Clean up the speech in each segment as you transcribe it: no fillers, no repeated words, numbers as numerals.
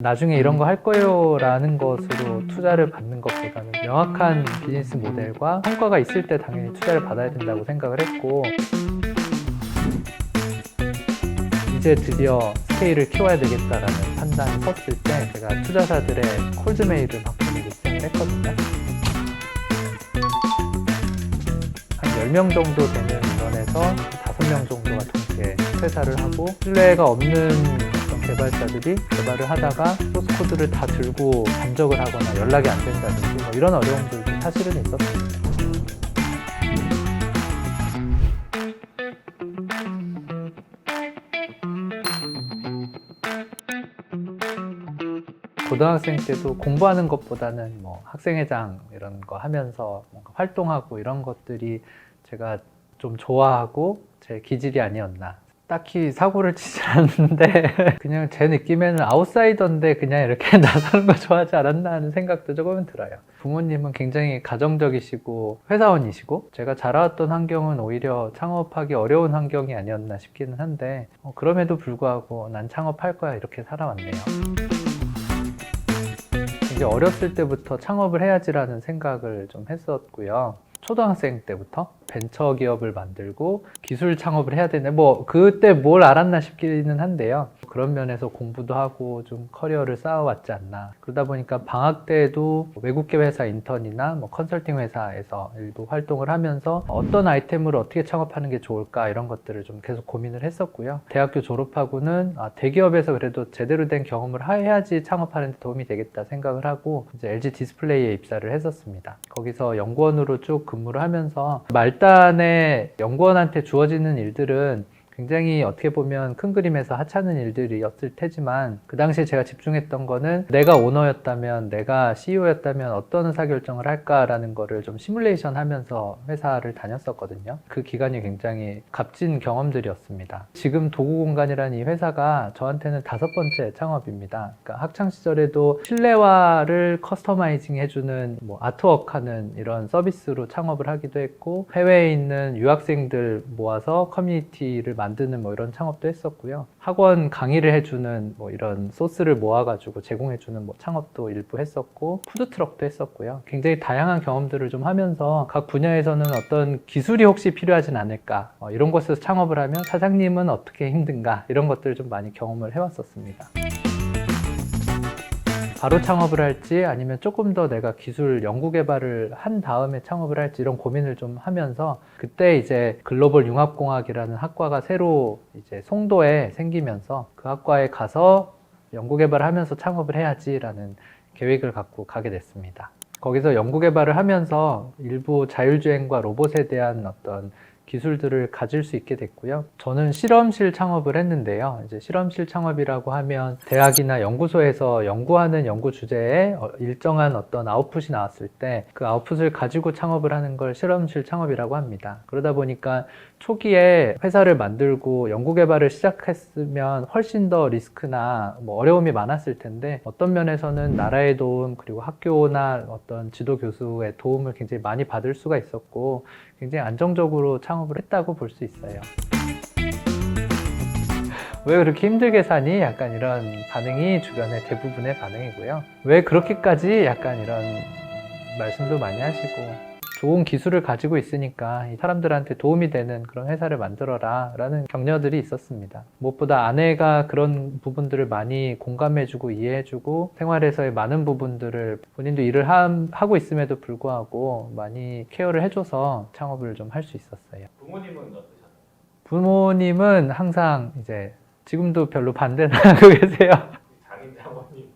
나중에 이런 거 할 거예요 라는 것으로 투자를 받는 것보다는 명확한 비즈니스 모델과 성과가 있을 때 당연히 투자를 받아야 된다고 생각을 했고, 이제 드디어 스케일을 키워야 되겠다라는 판단이 섰을 때 제가 투자사들의 콜드메일을 막 보내기 시작을 했거든요. 한 10명 정도 되는 인원에서 5명 정도가 동시에 퇴사를 하고, 신뢰가 없는 어떤 개발자들이 개발을 하다가 소스 코드를 다 들고 잠적을 하거나 연락이 안 된다든지 뭐 이런 어려움들도 사실은 있었습니다. 고등학생 때도 공부하는 것보다는 뭐 학생회장 이런 거 하면서 뭔가 활동하고 이런 것들이 제가 좀 좋아하고 제 기질이 아니었나. 딱히 사고를 치지 않는데 그냥 제 느낌에는 아웃사이더인데 그냥 이렇게 나서는 거 좋아하지 않았나 하는 생각도 조금은 들어요. 부모님은 굉장히 가정적이시고 회사원이시고, 제가 자라왔던 환경은 오히려 창업하기 어려운 환경이 아니었나 싶기는 한데 그럼에도 불구하고 난 창업할 거야 이렇게 살아왔네요. 이제 어렸을 때부터 창업을 해야지라는 생각을 좀 했었고요. 초등학생 때부터 벤처 기업을 만들고 기술 창업을 해야 되네. 뭐 그때 뭘 알았나 싶기는 한데요. 그런 면에서 공부도 하고 좀 커리어를 쌓아왔지 않나. 그러다 보니까 방학 때에도 외국계 회사 인턴이나 뭐 컨설팅 회사에서 일부 활동을 하면서 어떤 아이템을 어떻게 창업하는 게 좋을까 이런 것들을 좀 계속 고민을 했었고요. 대학교 졸업하고는 대기업에서 그래도 제대로 된 경험을 해야지 창업하는 데 도움이 되겠다 생각을 하고 이제 LG 디스플레이에 입사를 했었습니다. 거기서 연구원으로 쭉 근무를 하면서 말단에 연구원한테 주어지는 일들은 굉장히 어떻게 보면 큰 그림에서 하찮은 일들이었을 테지만, 그 당시에 제가 집중했던 거는 내가 오너였다면, 내가 CEO였다면 어떤 의사결정을 할까라는 거를 좀 시뮬레이션 하면서 회사를 다녔었거든요. 그 기간이 굉장히 값진 경험들이었습니다. 지금 도구공간이라는 이 회사가 저한테는 5번째 창업입니다. 그러니까 학창시절에도 실내화를 커스터마이징 해주는 뭐 아트워크 하는 이런 서비스로 창업을 하기도 했고, 해외에 있는 유학생들 모아서 커뮤니티를 만드는 뭐 이런 창업도 했었고요. 학원 강의를 해주는 뭐 이런 소스를 모아가지고 제공해주는 뭐 창업도 일부 했었고, 푸드트럭도 했었고요. 굉장히 다양한 경험들을 좀 하면서 각 분야에서는 어떤 기술이 혹시 필요하진 않을까, 이런 곳에서 창업을 하면 사장님은 어떻게 힘든가, 이런 것들을 좀 많이 경험을 해왔었습니다. 바로 창업을 할지 아니면 조금 더 내가 기술 연구 개발을 한 다음에 창업을 할지 이런 고민을 좀 하면서, 그때 이제 글로벌 융합공학이라는 학과가 새로 이제 송도에 생기면서 그 학과에 가서 연구 개발을 하면서 창업을 해야지라는 계획을 갖고 가게 됐습니다. 거기서 연구 개발을 하면서 일부 자율주행과 로봇에 대한 어떤 기술들을 가질 수 있게 됐고요. 저는 실험실 창업을 했는데요. 이제 실험실 창업이라고 하면 대학이나 연구소에서 연구하는 연구 주제에 일정한 어떤 아웃풋이 나왔을 때 그 아웃풋을 가지고 창업을 하는 걸 실험실 창업이라고 합니다. 그러다 보니까 초기에 회사를 만들고 연구 개발을 시작했으면 훨씬 더 리스크나 뭐 어려움이 많았을 텐데, 어떤 면에서는 나라의 도움 그리고 학교나 어떤 지도 교수의 도움을 굉장히 많이 받을 수가 있었고, 굉장히 안정적으로 창업을 했다고 볼 수 있어요. 왜 그렇게 힘들게 사니? 약간 이런 반응이 주변의 대부분의 반응이고요. 왜 그렇게까지? 약간 이런 말씀도 많이 하시고, 좋은 기술을 가지고 있으니까 사람들한테 도움이 되는 그런 회사를 만들어라 라는 격려들이 있었습니다. 무엇보다 아내가 그런 부분들을 많이 공감해주고 이해해주고, 생활에서의 많은 부분들을 본인도 일을 하고 있음에도 불구하고 많이 케어를 해줘서 창업을 좀 할 수 있었어요. 부모님은 어떠셨나요? 부모님은 항상 이제 지금도 별로 반대는 하고 계세요. 장인 장모님.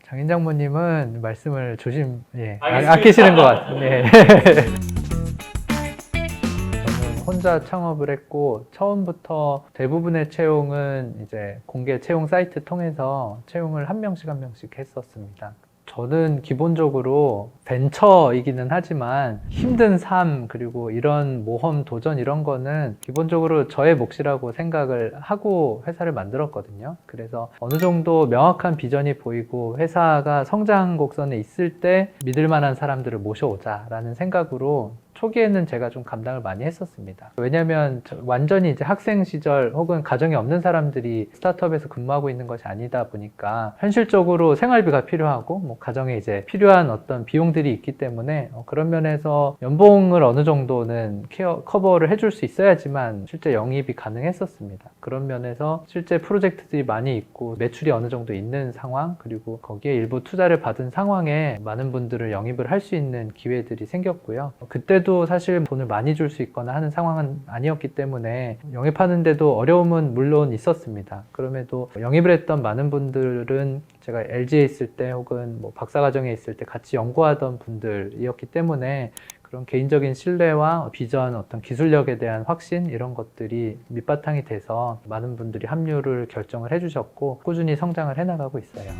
장인 장모님은 말씀을 알겠습니다. 아끼시는 것 같은데. 저는 혼자 창업을 했고, 처음부터 대부분의 채용은 이제 공개 채용 사이트 통해서 채용을 한 명씩 했었습니다. 저는 기본적으로 벤처이기는 하지만 힘든 삶 그리고 이런 모험 도전 이런 거는 기본적으로 저의 몫이라고 생각을 하고 회사를 만들었거든요. 그래서 어느 정도 명확한 비전이 보이고 회사가 성장 곡선에 있을 때 믿을 만한 사람들을 모셔오자 라는 생각으로 초기에는 제가 좀 감당을 많이 했었습니다. 왜냐하면 완전히 이제 학생 시절 혹은 가정이 없는 사람들이 스타트업에서 근무하고 있는 것이 아니다 보니까 현실적으로 생활비가 필요하고 뭐 가정에 이제 필요한 어떤 비용들이 있기 때문에 그런 면에서 연봉을 어느 정도는 커버를 해줄 수 있어야지만 실제 영입이 가능했었습니다. 그런 면에서 실제 프로젝트들이 많이 있고 매출이 어느 정도 있는 상황, 그리고 거기에 일부 투자를 받은 상황에 많은 분들을 영입을 할 수 있는 기회들이 생겼고요. 그때도 사실 돈을 많이 줄 수 있거나 하는 상황은 아니었기 때문에 영입하는데도 어려움은 물론 있었습니다. 그럼에도 영입을 했던 많은 분들은 제가 LG에 있을 때 혹은 뭐 박사과정에 있을 때 같이 연구하던 분들이었기 때문에 그런 개인적인 신뢰와 비전, 어떤 기술력에 대한 확신 이런 것들이 밑바탕이 돼서 많은 분들이 합류를 결정을 해주셨고 꾸준히 성장을 해나가고 있어요.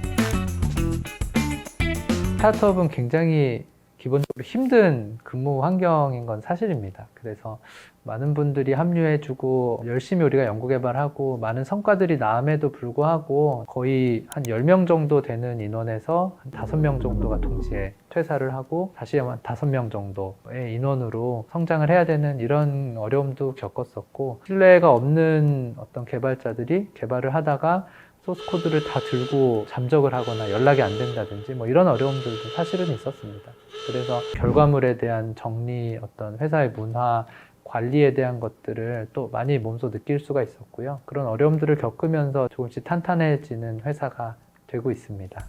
스타트업은 굉장히 기본적으로 힘든 근무 환경인 건 사실입니다. 그래서 많은 분들이 합류해주고 열심히 우리가 연구개발하고 많은 성과들이 나음에도 불구하고 거의 한 10명 정도 되는 인원에서 한 5명 정도가 동시에 퇴사를 하고 다시 한 5명 정도의 인원으로 성장을 해야 되는 이런 어려움도 겪었었고, 신뢰가 없는 어떤 개발자들이 개발을 하다가 소스 코드를 다 들고 잠적을 하거나 연락이 안 된다든지 뭐 이런 어려움들도 사실은 있었습니다. 그래서 결과물에 대한 정리, 어떤 회사의 문화, 관리에 대한 것들을 또 많이 몸소 느낄 수가 있었고요. 그런 어려움들을 겪으면서 조금씩 탄탄해지는 회사가 되고 있습니다.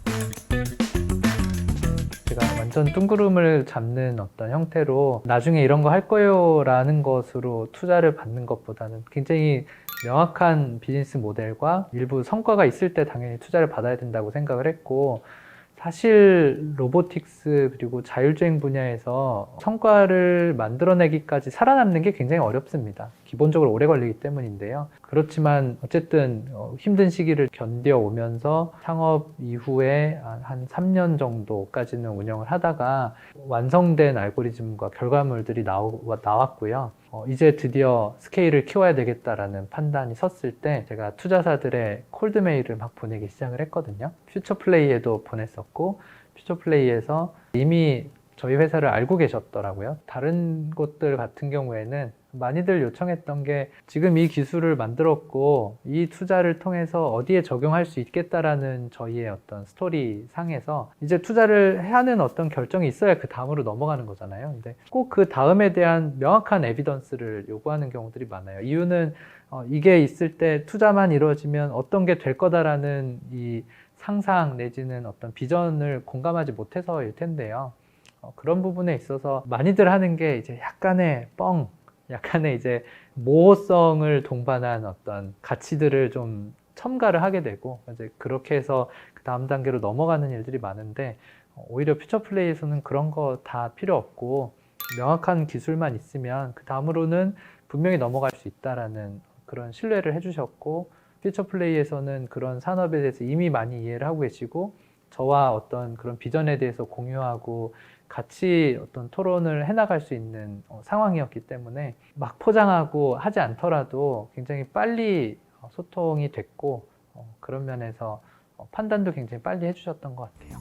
제가 완전 뜬구름을 잡는 어떤 형태로 나중에 이런 거 할 거예요 라는 것으로 투자를 받는 것보다는 굉장히 명확한 비즈니스 모델과 일부 성과가 있을 때 당연히 투자를 받아야 된다고 생각을 했고, 사실 로보틱스 그리고 자율주행 분야에서 성과를 만들어내기까지 살아남는 게 굉장히 어렵습니다. 기본적으로 오래 걸리기 때문인데요. 그렇지만 어쨌든 힘든 시기를 견뎌오면서 창업 이후에 한 3년 정도까지는 운영을 하다가 완성된 알고리즘과 결과물들이 나왔고요. 이제 드디어 스케일을 키워야 되겠다라는 판단이 섰을 때 제가 투자사들의 콜드메일을 막 보내기 시작을 했거든요. 퓨처플레이에도 보냈었고, 퓨처플레이에서 이미 저희 회사를 알고 계셨더라고요. 다른 곳들 같은 경우에는 많이들 요청했던 게 지금 이 기술을 만들었고 이 투자를 통해서 어디에 적용할 수 있겠다라는 저희의 어떤 스토리 상에서 이제 투자를 하는 어떤 결정이 있어야 그 다음으로 넘어가는 거잖아요. 근데 꼭 그 다음에 대한 명확한 에비던스를 요구하는 경우들이 많아요. 이유는 이게 있을 때 투자만 이루어지면 어떤 게 될 거다라는 이 상상 내지는 어떤 비전을 공감하지 못해서일 텐데요. 그런 부분에 있어서 많이들 하는 게 이제 약간의 이제 모호성을 동반한 어떤 가치들을 좀 첨가를 하게 되고 이제 그렇게 해서 그 다음 단계로 넘어가는 일들이 많은데, 오히려 퓨처플레이에서는 그런 거 다 필요 없고 명확한 기술만 있으면 그 다음으로는 분명히 넘어갈 수 있다라는 그런 신뢰를 해주셨고, 퓨처플레이에서는 그런 산업에 대해서 이미 많이 이해를 하고 계시고 저와 어떤 그런 비전에 대해서 공유하고 같이 어떤 토론을 해나갈 수 있는 상황이었기 때문에 막 포장하고 하지 않더라도 굉장히 빨리 소통이 됐고, 그런 면에서 판단도 굉장히 빨리 해주셨던 것 같아요.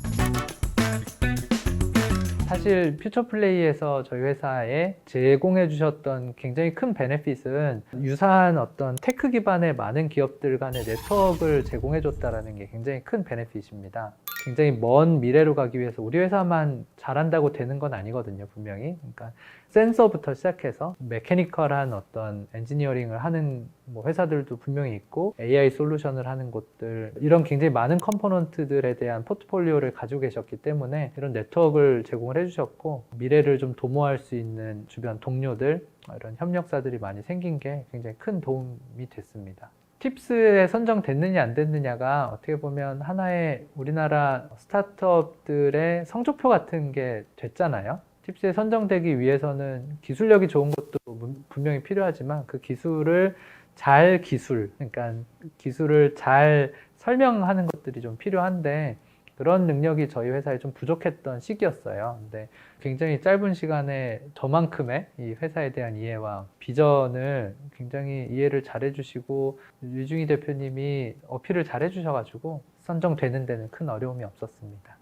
사실 퓨처플레이에서 저희 회사에 제공해 주셨던 굉장히 큰 베네핏은 유사한 어떤 테크 기반의 많은 기업들 간의 네트워크를 제공해 줬다는 게 굉장히 큰 베네핏입니다. 굉장히 먼 미래로 가기 위해서 우리 회사만 잘한다고 되는 건 아니거든요, 분명히. 그러니까 센서부터 시작해서 메커니컬한 어떤 엔지니어링을 하는 뭐 회사들도 분명히 있고, AI 솔루션을 하는 곳들, 이런 굉장히 많은 컴포넌트들에 대한 포트폴리오를 가지고 계셨기 때문에 이런 네트워크를 제공을 해주셨고, 미래를 좀 도모할 수 있는 주변 동료들, 이런 협력사들이 많이 생긴 게 굉장히 큰 도움이 됐습니다. 팁스에 선정됐느냐 안 됐느냐가 어떻게 보면 하나의 우리나라 스타트업들의 성적표 같은 게 됐잖아요. 팁스에 선정되기 위해서는 기술력이 좋은 것도 분명히 필요하지만 그 기술을 그러니까 기술을 잘 설명하는 것들이 좀 필요한데, 그런 능력이 저희 회사에 좀 부족했던 시기였어요. 근데 굉장히 짧은 시간에 저만큼의 이 회사에 대한 이해와 비전을 굉장히 이해를 잘 해주시고, 유중희 대표님이 어필을 잘 해주셔가지고 선정되는 데는 큰 어려움이 없었습니다.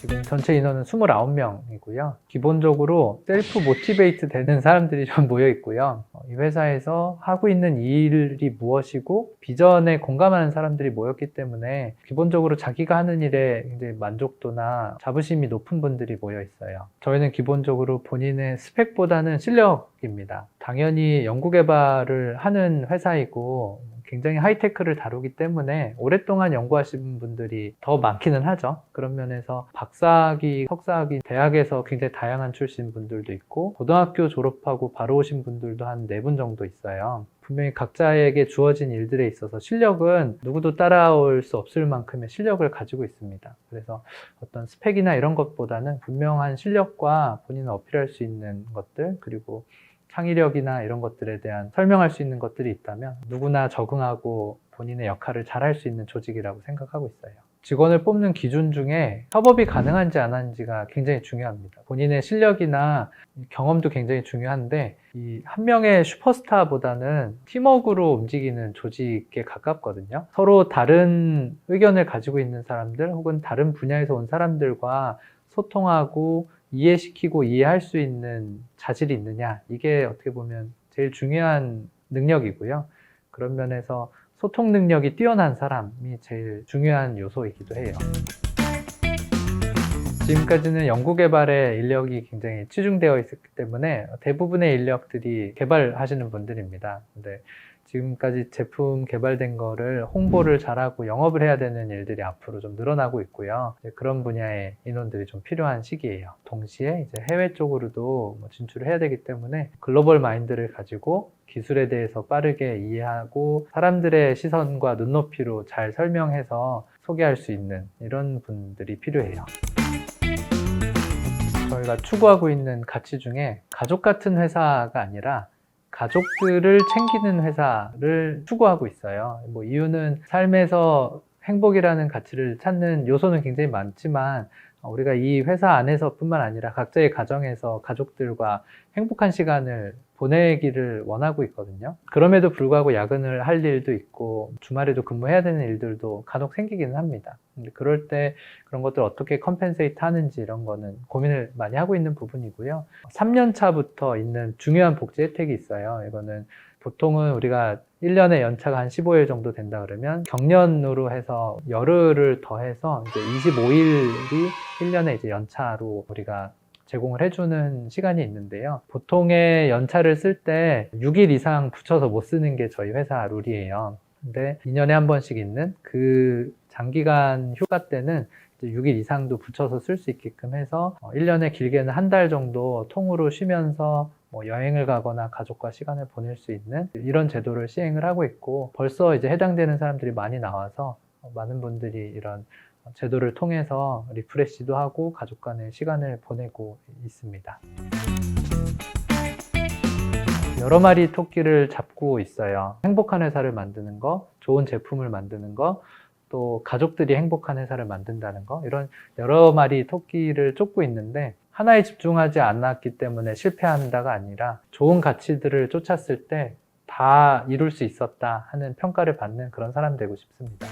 지금 전체 인원은 29명이고요. 기본적으로 셀프 모티베이트 되는 사람들이 좀 모여 있고요. 이 회사에서 하고 있는 일이 무엇이고 비전에 공감하는 사람들이 모였기 때문에 기본적으로 자기가 하는 일에 굉장히 만족도나 자부심이 높은 분들이 모여 있어요. 저희는 기본적으로 본인의 스펙보다는 실력입니다. 당연히 연구개발을 하는 회사이고 굉장히 하이테크를 다루기 때문에 오랫동안 연구하신 분들이 더 많기는 하죠. 그런 면에서 박사학위, 석사학위, 대학에서 굉장히 다양한 출신 분들도 있고 고등학교 졸업하고 바로 오신 분들도 한 4분 정도 있어요. 분명히 각자에게 주어진 일들에 있어서 실력은 누구도 따라올 수 없을 만큼의 실력을 가지고 있습니다. 그래서 어떤 스펙이나 이런 것보다는 분명한 실력과 본인을 어필할 수 있는 것들, 그리고 창의력이나 이런 것들에 대한 설명할 수 있는 것들이 있다면 누구나 적응하고 본인의 역할을 잘할 수 있는 조직이라고 생각하고 있어요. 직원을 뽑는 기준 중에 협업이 가능한지 안 하는지가 굉장히 중요합니다. 본인의 실력이나 경험도 굉장히 중요한데 이 한 명의 슈퍼스타보다는 팀워크로 움직이는 조직에 가깝거든요. 서로 다른 의견을 가지고 있는 사람들 혹은 다른 분야에서 온 사람들과 소통하고 이해시키고 이해할 수 있는 자질이 있느냐, 이게 어떻게 보면 제일 중요한 능력이고요. 그런 면에서 소통 능력이 뛰어난 사람이 제일 중요한 요소이기도 해요. 지금까지는 연구개발에 인력이 굉장히 치중되어 있었기 때문에 대부분의 인력들이 개발하시는 분들입니다. 근데 지금까지 제품 개발된 거를 홍보를 잘하고 영업을 해야 되는 일들이 앞으로 좀 늘어나고 있고요. 그런 분야의 인원들이 좀 필요한 시기예요. 동시에 이제 해외 쪽으로도 진출을 해야 되기 때문에 글로벌 마인드를 가지고 기술에 대해서 빠르게 이해하고 사람들의 시선과 눈높이로 잘 설명해서 소개할 수 있는 이런 분들이 필요해요. 저희가 추구하고 있는 가치 중에 가족 같은 회사가 아니라 가족들을 챙기는 회사를 추구하고 있어요. 이유는 삶에서 행복이라는 가치를 찾는 요소는 굉장히 많지만 우리가 이 회사 안에서뿐만 아니라 각자의 가정에서 가족들과 행복한 시간을 보내기를 원하고 있거든요. 그럼에도 불구하고 야근을 할 일도 있고 주말에도 근무해야 되는 일들도 간혹 생기기는 합니다. 근데 그럴 때 그런 것들 어떻게 컴펜세이트 하는지 이런 거는 고민을 많이 하고 있는 부분이고요. 3년 차부터 있는 중요한 복지 혜택이 있어요. 이거는 보통은 우리가 1년에 연차가 한 15일 정도 된다 그러면 경년으로 해서 열흘을 더해서 이제 25일이 1년에 이제 연차로 우리가 제공을 해주는 시간이 있는데요. 보통의 연차를 쓸 때 6일 이상 붙여서 못 쓰는 게 저희 회사 룰이에요. 근데 2년에 한 번씩 있는 그 장기간 휴가 때는 이제 6일 이상도 붙여서 쓸 수 있게끔 해서 1년에 길게는 한 달 정도 통으로 쉬면서 여행을 가거나 가족과 시간을 보낼 수 있는 이런 제도를 시행을 하고 있고 벌써 이제 해당되는 사람들이 많이 나와서 많은 분들이 이런 제도를 통해서 리프레시도 하고 가족 간의 시간을 보내고 있습니다. 여러 마리 토끼를 잡고 있어요. 행복한 회사를 만드는 거, 좋은 제품을 만드는 거, 또 가족들이 행복한 회사를 만든다는 거, 이런 여러 마리 토끼를 쫓고 있는데 하나에 집중하지 않았기 때문에 실패한다가 아니라 좋은 가치들을 쫓았을 때 다 이룰 수 있었다 하는 평가를 받는 그런 사람 되고 싶습니다.